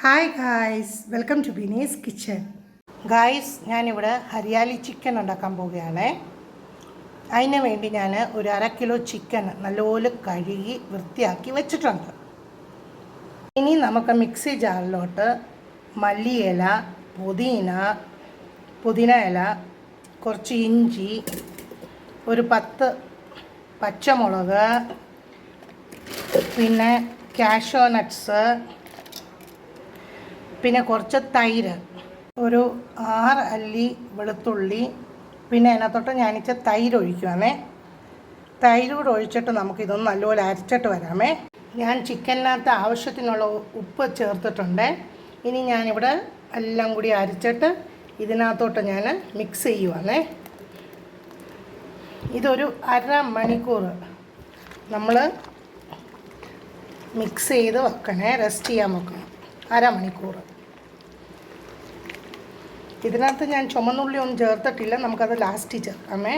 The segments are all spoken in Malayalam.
Hi guys, welcome to Bini's kitchen. Guys, ഞാനിവിടെ ഹരിയാലി ചിക്കൻ ഉണ്ടാക്കാൻ പോവുകയാണ്. അതിന് വേണ്ടി ഞാൻ ഒരു 1/2 കിലോ ചിക്കൻ നല്ലപോലെ കഴുകി വൃത്തിയാക്കി വെച്ചിട്ടുണ്ട്. ഇനി നമുക്ക് മിക്സി ജാറിലോട്ട് മല്ലിയില, പുതിന ഇല, കുറച്ച് ഇഞ്ചി, ഒരു 10 പച്ചമുളക്, പിന്നെ കാഷ്യൂ നട്ട്സ്, പിന്നെ കുറച്ച് തൈര്, ഒരു 6 അല്ലി വെളുത്തുള്ളി, പിന്നെ അതിനകത്തോട്ട് ഞാനിച്ച തൈര് ഒഴിക്കുവാണേ. തൈര് കൂടെ ഒഴിച്ചിട്ട് നമുക്കിതൊന്ന് നല്ലപോലെ അരച്ചിട്ട് വരാമേ. ഞാൻ ചിക്കനകത്ത് ആവശ്യത്തിനുള്ള ഉപ്പ് ചേർത്തിട്ടുണ്ട്. ഇനി ഞാനിവിടെ എല്ലാം കൂടി അരച്ചിട്ട് ഇതിനകത്തോട്ട് ഞാൻ മിക്സ് ചെയ്യുവാണേ. ഇതൊരു 1/2 മണിക്കൂർ നമ്മൾ മിക്സ് ചെയ്ത് വെക്കണേ, റെസ്റ്റ് ചെയ്യാൻ വെക്കണം 1/2 മണിക്കൂർ. ഇതിനകത്ത് ഞാൻ ചുമന്നുള്ളി ഒന്നും ചേർത്തിട്ടില്ല, നമുക്കത് ലാസ്റ്റ് ചേർക്കാമേ.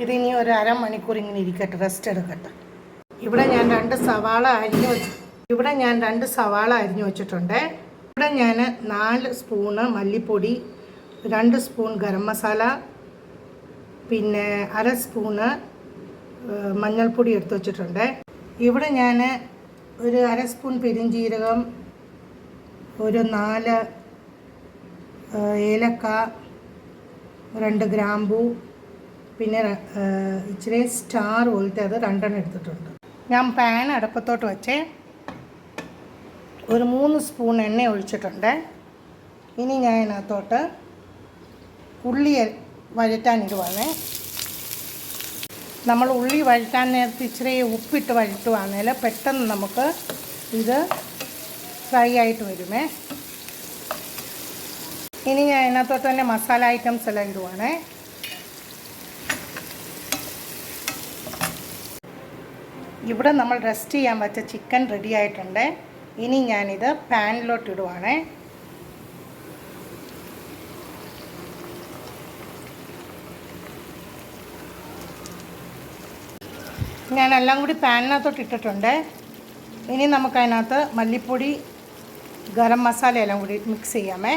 ഇതിനി ഒരു 1/2 മണിക്കൂർ ഇങ്ങനെ ഇരിക്കട്ടെ, റെസ്റ്റ് എടുക്കട്ടെ. ഇവിടെ ഞാൻ 2 സവാള അരിഞ്ഞു വെച്ചിട്ടുണ്ട്. ഇവിടെ ഞാൻ 4 സ്പൂണ് മല്ലിപ്പൊടി, 2 സ്പൂൺ ഗരം മസാല, പിന്നെ 1/2 സ്പൂണ് മഞ്ഞൾപ്പൊടി എടുത്ത് വെച്ചിട്ടുണ്ട്. ഇവിടെ ഞാൻ ഒരു 1/2 സ്പൂൺ പെരിഞ്ജീരകം, ഒരു 4 ഏലക്ക, 2 ഗ്രാമ്പൂ, പിന്നെ ഇച്ചിരി സ്റ്റാർ പോലത്തെ അത് 2 എടുത്തിട്ടുണ്ട്. ഞാൻ പാൻ അടുപ്പത്തോട്ട് വെച്ച് ഒരു 3 സ്പൂൺ എണ്ണ ഒഴിച്ചിട്ടുണ്ട്. ഇനി ഞാൻ അതിനകത്തോട്ട് ഉള്ളി വഴറ്റാനിടുവാണ്. നമ്മൾ ഉള്ളി വഴറ്റാൻ നേരത്തെ ഇച്ചിരി ഉപ്പിട്ട് വഴറ്റുവാണെങ്കിൽ പെട്ടെന്ന് നമുക്ക് ഇത് ഫ്രൈ ആയിട്ട് വരുമേ. ഇനി ഞാൻ അതിനകത്തോട്ട് തന്നെ മസാല ഐറ്റംസ് എല്ലാം ഇടുവാണേ. ഇവിടെ നമ്മൾ റെസ്റ്റ് ചെയ്യാൻ വെച്ച ചിക്കൻ റെഡി ആയിട്ടുണ്ട്. ഇനി ഞാനിത് പാനിലോട്ട് ഇടുവാണേ. ഞാനെല്ലാം കൂടി പാനിനകത്തോട്ട് ഇട്ടിട്ടുണ്ട്. ഇനി നമുക്കതിനകത്ത് മല്ലിപ്പൊടി, ഗരം മസാല എല്ലാം കൂടി മിക്സ് ചെയ്യാമേ.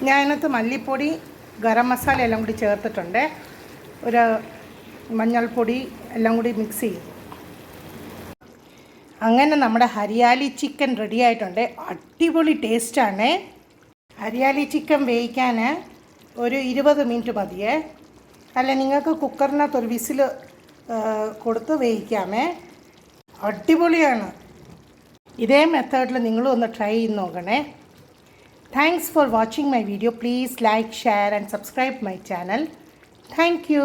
ഞാൻ അതിനകത്ത് മല്ലിപ്പൊടി, ഗരം മസാല എല്ലാം കൂടി ചേർത്തിട്ടുണ്ട്. ഒരു മഞ്ഞൾപ്പൊടി എല്ലാം കൂടി മിക്സ് ചെയ്യും. അങ്ങനെ നമ്മുടെ ഹരിയാലി ചിക്കൻ റെഡി ആയിട്ടുണ്ട്. അടിപൊളി ടേസ്റ്റാണ്. ഹരിയാലി ചിക്കൻ വേവിക്കാൻ ഒരു 20 മിനിറ്റ് മതിയേ. അല്ല, നിങ്ങൾക്ക് കുക്കറിനകത്ത് ഒരു വിസിൽ കൊടുത്ത് വേവിക്കാമേ. അടിപൊളിയാണ്. ഇതേ മെത്തേഡിൽ നിങ്ങളും ഒന്ന് ട്രൈ ചെയ്ത് നോക്കണേ. Thanks for watching my video. Please like, share and subscribe my channel. Thank you.